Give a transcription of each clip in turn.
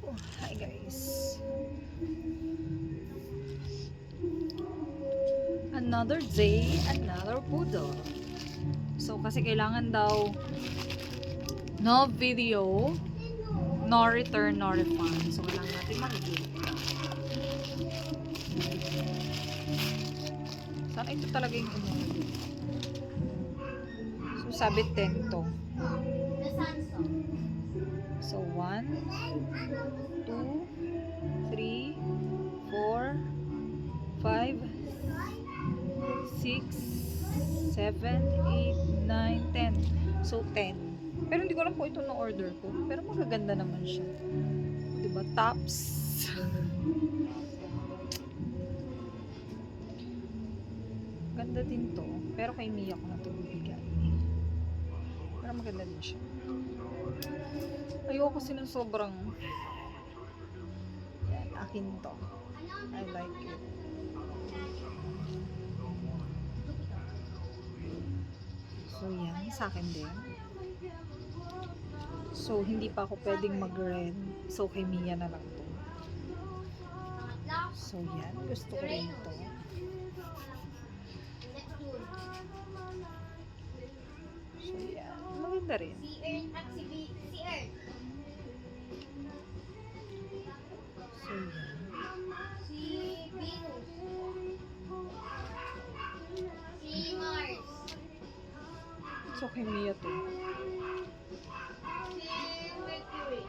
Oh, hi guys. Another day, another poodle. So kasi kailangan daw no video, no return, no refund. So kailangan natin mag-give. Sana ito talaga yung umorder. So sabi 10 to. So 1, 2, 3, 4, 5, 6, 7, 8, 9, 10. So 10. Pero hindi ko alam kung ito na order ko. Pero magaganda naman siya. Diba? Tops. Ganda din to. Pero kay Mia ko na ito bibigay. Pero maganda din siya. Ayoko kasi ng sobrang yan, akin to. I like it. So yan, sa akin din. So hindi pa ako pwedeng mag-red. So kay Mia na lang to. So yan, gusto ko rin to. So yan, maganda rin. Si Earth at si Earth. So yan. Si Venus. Si Mars. So kay Mia to. Si Mercury.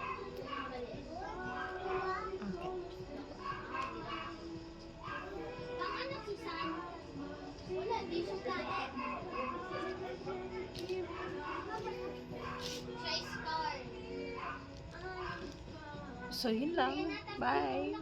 Okay. Ang ano si Sun? Wala, di siya planet. Siya star. So yun lang. Bye!